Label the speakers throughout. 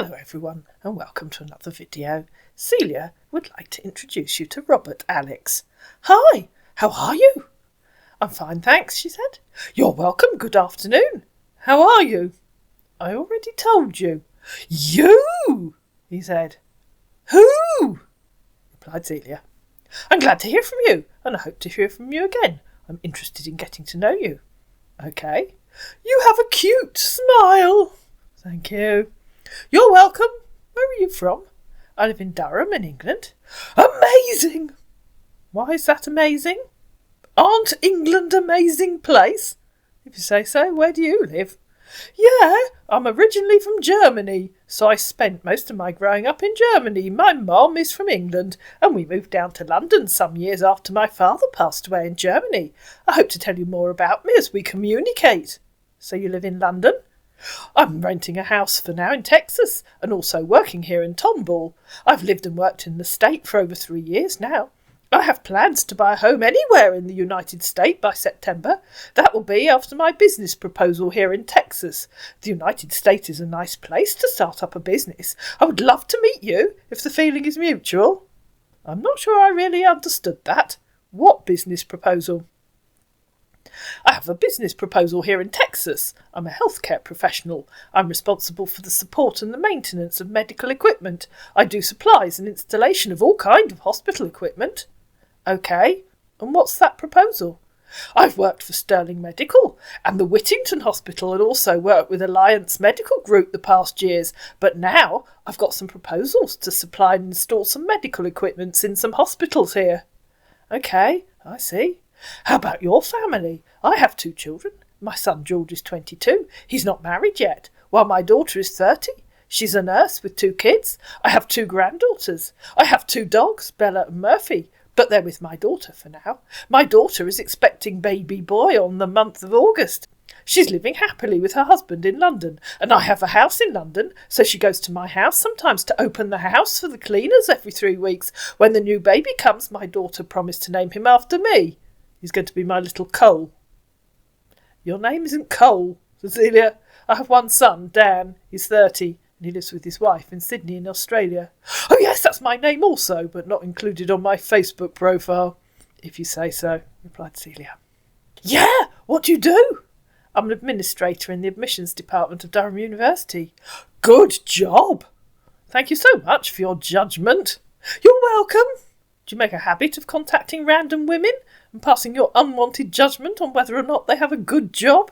Speaker 1: Hello everyone and welcome to another video. Celia would like to introduce you to Robert Alex. Hi, how are you? I'm fine, thanks, she said. You're welcome, good afternoon. How are you? I already told you. You, he said. Who? Replied Celia. I'm glad to hear from you and I hope to hear from you again. I'm interested in getting to know you. Okay. You have a cute smile. Thank you. You're welcome. Where are you from? I live in Durham in England. Amazing! Why is that amazing? Aren't England an amazing place? If you say so, where do you live? Yeah, I'm originally from Germany, so I spent most of my growing up in Germany. My mum is from England, and we moved down to London some years after my father passed away in Germany. I hope to tell you more about me as we communicate. So you live in London? I'm renting a house for now in Texas and also working here in Tomball. I've lived and worked in the state for over 3 years now. I have plans to buy a home anywhere in the United States by September. That will be after my business proposal here in Texas. The United States is a nice place to start up a business. I would love to meet you if the feeling is mutual. I'm not sure I really understood that. What business proposal? I have a business proposal here in Texas. I'm a healthcare professional. I'm responsible for the support and the maintenance of medical equipment. I do supplies and installation of all kinds of hospital equipment. OK, and what's that proposal? I've worked for Sterling Medical and the Whittington Hospital and also worked with Alliance Medical Group the past years, but now I've got some proposals to supply and install some medical equipment in some hospitals here. OK, I see. How about your family? I have 2 children. My son George is 22. He's not married yet, while my daughter is 30. She's a nurse with 2 kids. I have 2 granddaughters. I have 2 dogs, Bella and Murphy, but they're with my daughter for now. My daughter is expecting baby boy on the month of August. She's living happily with her husband in London, and I have a house in London, so she goes to my house sometimes to open the house for the cleaners every 3 weeks. When the new baby comes, my daughter promised to name him after me. He's going to be my little Cole. Your name isn't Cole, Cecilia. I have 1 son, Dan. He's 30, and he lives with his wife in Sydney in Australia. Oh yes, that's my name also, but not included on my Facebook profile. If you say so, replied Celia. Yeah, what do you do? I'm an administrator in the admissions department of Durham University. Good job. Thank you so much for your judgment. You're welcome. Do you make a habit of contacting random women and passing your unwanted judgment on whether or not they have a good job?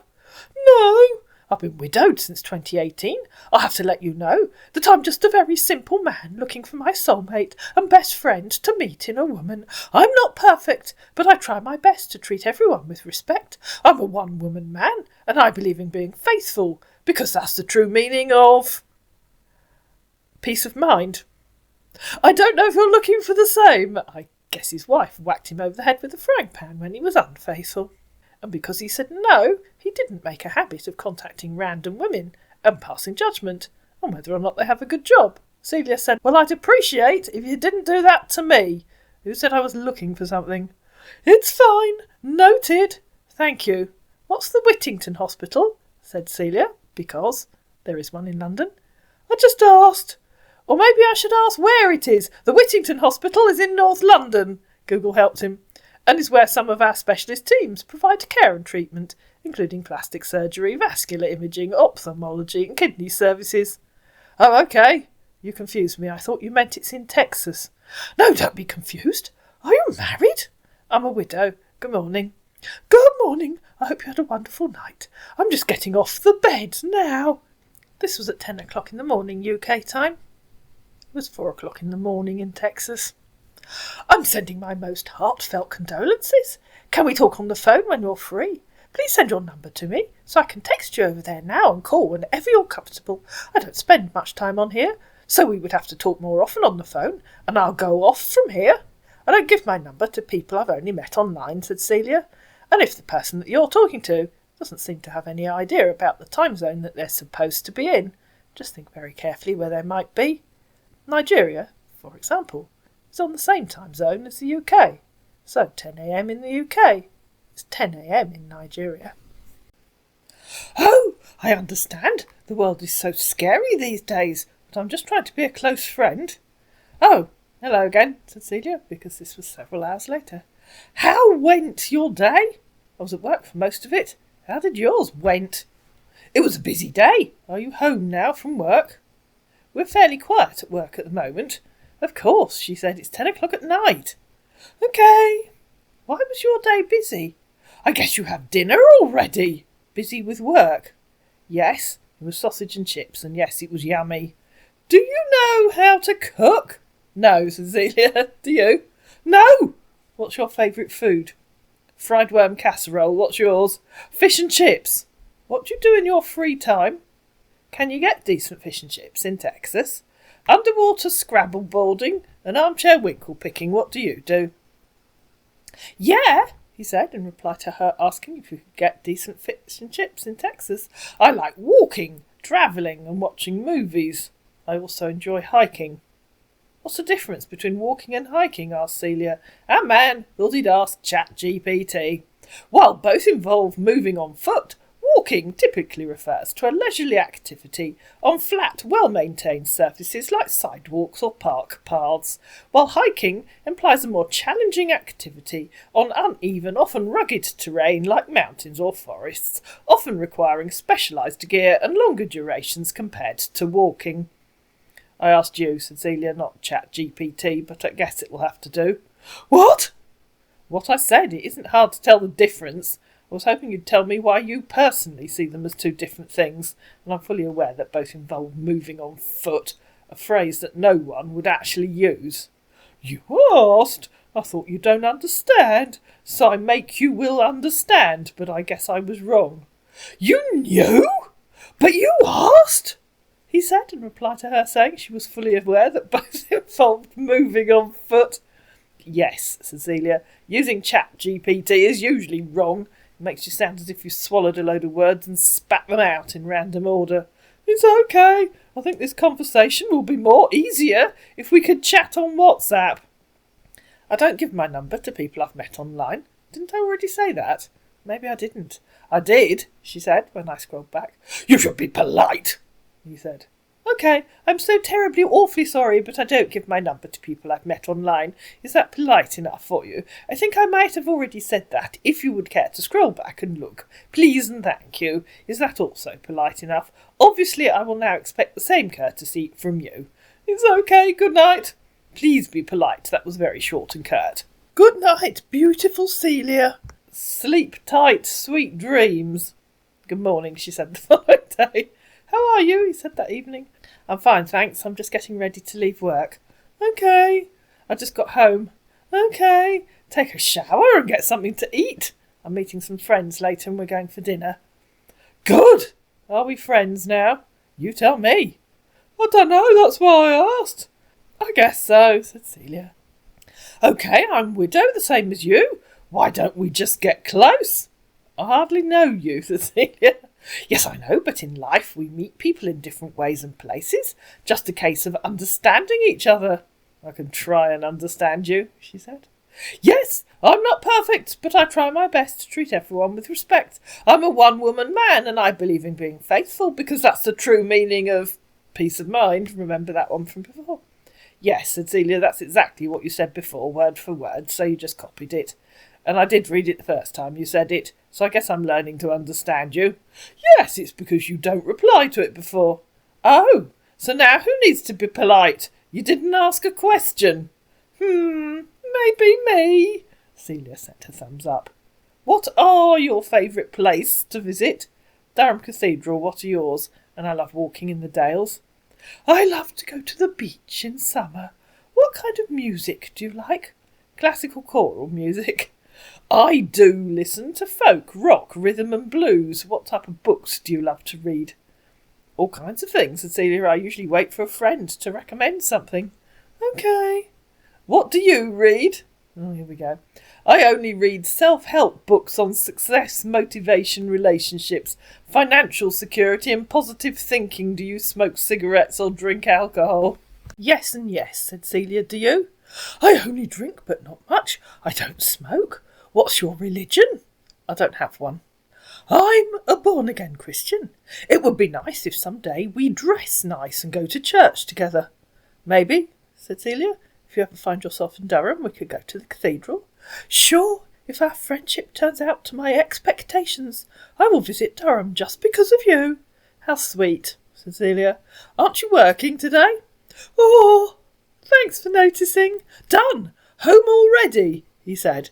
Speaker 1: No, I've been widowed since 2018. I'll have to let you know that I'm just a very simple man looking for my soulmate and best friend to meet in a woman. I'm not perfect, but I try my best to treat everyone with respect. I'm a one-woman man, and I believe in being faithful, because that's the true meaning of peace of mind. I don't know if you're looking for the same. I guess his wife whacked him over the head with a frying pan when he was unfaithful. And because he said no, he didn't make a habit of contacting random women and passing judgment on whether or not they have a good job. Celia said, well, I'd appreciate if you didn't do that to me. Who said I was looking for something? It's fine. Noted. Thank you. What's the Whittington Hospital? Said Celia, because there is one in London. I just asked. Or maybe I should ask where it is. The Whittington Hospital is in North London, Google helped him, and is where some of our specialist teams provide care and treatment, including plastic surgery, vascular imaging, ophthalmology and kidney services. Oh, OK. You confused me. I thought you meant it's in Texas. No, don't be confused. Are you married? I'm a widow. Good morning. Good morning. I hope you had a wonderful night. I'm just getting off the bed now. This was at 10 o'clock in the morning, UK time. It was 4 o'clock in the morning in Texas. I'm sending my most heartfelt condolences. Can we talk on the phone when you're free? Please send your number to me so I can text you over there now and call whenever you're comfortable. I don't spend much time on here, so we would have to talk more often on the phone, and I'll go off from here. I don't give my number to people I've only met online, said Celia, and if the person that you're talking to doesn't seem to have any idea about the time zone that they're supposed to be in, just think very carefully where they might be. Nigeria, for example, is on the same time zone as the UK, so 10 a.m. in the UK is 10 a.m. in Nigeria. Oh, I understand. The world is so scary these days, but I'm just trying to be a close friend. Oh, hello again, said Celia, because this was several hours later. How went your day? I was at work for most of it. How did yours went? It was a busy day. Are you home now from work? We're fairly quiet at work at the moment. Of course, she said. It's 10 o'clock at night. Okay. Why was your day busy? I guess you have dinner already. Busy with work? Yes, it was sausage and chips, and yes, it was yummy. Do you know how to cook? No, said Celia. Do you? No. What's your favourite food? Fried worm casserole. What's yours? Fish and chips. What do you do in your free time? Can you get decent fish and chips in Texas? Underwater Scrabble boarding and armchair winkle picking. What do you do? Yeah, he said in reply to her asking if you could get decent fish and chips in Texas. I like walking, travelling and watching movies. I also enjoy hiking. What's the difference between walking and hiking? Asked Celia. Our man thought he'd ask ChatGPT. While both involve moving on foot, walking typically refers to a leisurely activity on flat, well-maintained surfaces like sidewalks or park paths, while hiking implies a more challenging activity on uneven, often rugged terrain like mountains or forests, often requiring specialised gear and longer durations compared to walking. I asked you, said Celia, not ChatGPT, but I guess it will have to do. What? What I said, it isn't hard to tell the difference. I was hoping you'd tell me why you personally see them as two different things, and I'm fully aware that both involve moving on foot, a phrase that no one would actually use. You asked? I thought you don't understand, so I make you will understand, but I guess I was wrong. You knew? But you asked? He said in reply to her saying she was fully aware that both involved moving on foot. Yes, said Celia, using ChatGPT is usually wrong. It makes you sound as if you swallowed a load of words and spat them out in random order. It's okay. I think this conversation will be more easier if we could chat on WhatsApp. I don't give my number to people I've met online. Didn't I already say that? Maybe I didn't. I did, she said when I scrolled back. You should be polite, he said. Okay, I'm so terribly awfully sorry, but I don't give my number to people I've met online. Is that polite enough for you? I think I might have already said that, if you would care to scroll back and look. Please and thank you. Is that also polite enough? Obviously, I will now expect the same courtesy from you. It's okay, good night. Please be polite, that was very short and curt. Good night, beautiful Celia. Sleep tight, sweet dreams. Good morning, she said the following day. How are you? He said that evening. I'm fine, thanks. I'm just getting ready to leave work. Okay. I just got home. Okay. Take a shower and get something to eat. I'm meeting some friends later and we're going for dinner. Good. Are we friends now? You tell me. I don't know, that's why I asked. I guess so, said Celia. Okay, I'm widow, the same as you. Why don't we just get close? I hardly know you, said Celia. Yes, I know, but in life we meet people in different ways and places. Just a case of understanding each other. I can try and understand you, she said. Yes, I'm not perfect, but I try my best to treat everyone with respect. I'm a one-woman man, and I believe in being faithful, because that's the true meaning of peace of mind. Remember that one from before? Yes, said Celia, that's exactly what you said before, word for word, so you just copied it. And I did read it the first time you said it, so I guess I'm learning to understand you. Yes, it's because you don't reply to it before. Oh, so now who needs to be polite? You didn't ask a question. Maybe me. Celia sent her thumbs up. What are your favourite places to visit? Durham Cathedral, what are yours? And I love walking in the Dales. I love to go to the beach in summer. What kind of music do you like? Classical choral music. I do listen to folk, rock, rhythm and blues. What type of books do you love to read? All kinds of things, said Celia. I usually wait for a friend to recommend something. Okay. What do you read? Oh, here we go. I only read self-help books on success, motivation, relationships, financial security and positive thinking. Do you smoke cigarettes or drink alcohol? Yes and yes, said Celia. Do you? I only drink, but not much. I don't smoke. What's your religion? I don't have one. I'm a born-again Christian. It would be nice if some day we dress nice and go to church together. Maybe, said Celia, if you ever find yourself in Durham, we could go to the cathedral. Sure, if our friendship turns out to my expectations, I will visit Durham just because of you. How sweet, said Celia. Aren't you working today? Oh, thanks for noticing. Done. Home already, he said.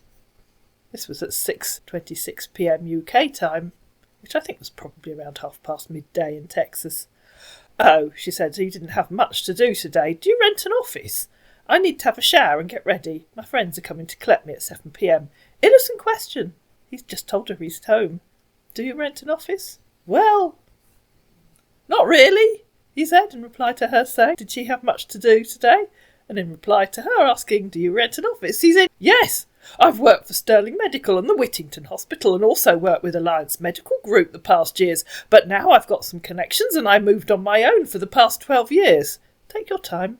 Speaker 1: This was at 6:26 p.m. UK time, which I think was probably around midday in Texas. Oh, she said, so you didn't have much to do today. Do you rent an office? I need to have a shower and get ready. My friends are coming to collect me at 7 p.m. Innocent question. He's just told her he's home. Do you rent an office? Well, not really, he said, in reply to her saying, did she have much to do today? And in reply to her asking, do you rent an office? He said, yes, I've worked for Sterling Medical and the Whittington Hospital and also worked with Alliance Medical Group the past years, but now I've got some connections and I moved on my own for the past 12 years. Take your time.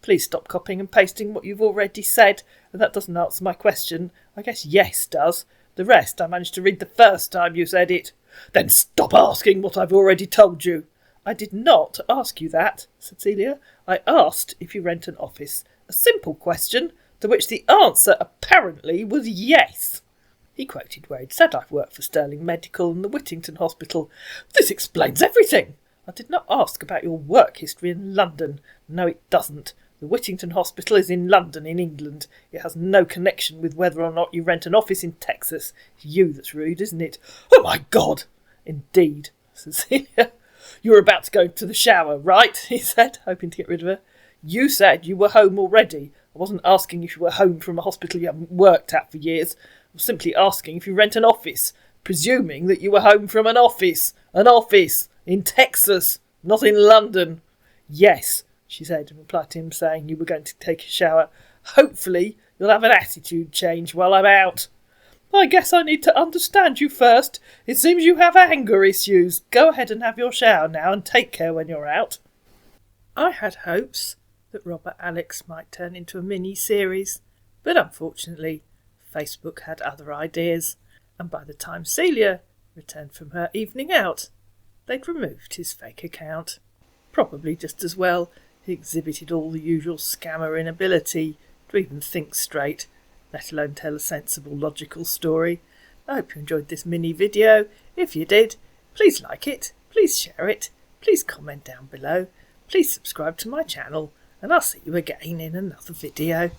Speaker 1: Please stop copying and pasting what you've already said, and that doesn't answer my question. I guess yes does. The rest I managed to read the first time you said it. Then stop asking what I've already told you. I did not ask you that, said Celia. I asked if you rent an office. A simple question, to which the answer apparently was yes. He quoted where he'd said I've worked for Sterling Medical and the Whittington Hospital. This explains everything. I did not ask about your work history in London. No, it doesn't. The Whittington Hospital is in London, in England. It has no connection with whether or not you rent an office in Texas. It's you that's rude, isn't it? Oh, my God! Indeed, said Celia. You were about to go to the shower, right? He said, hoping to get rid of her. You said you were home already. I wasn't asking if you were home from a hospital you haven't worked at for years. I was simply asking if you rent an office, presuming that you were home from an office. An office in Texas, not in London. Yes, she said, in reply to him saying you were going to take a shower. Hopefully you'll have an attitude change while I'm out. I guess I need to understand you first. It seems you have anger issues. Go ahead and have your shower now and take care when you're out. I had hopes that Robert Alex might turn into a mini-series, but unfortunately Facebook had other ideas, and by the time Celia returned from her evening out, they'd removed his fake account. Probably just as well. He exhibited all the usual scammer inability to even think straight, let alone tell a sensible, logical story. I hope you enjoyed this mini video. If you did, please like it, please share it, please comment down below, please subscribe to my channel, and I'll see you again in another video.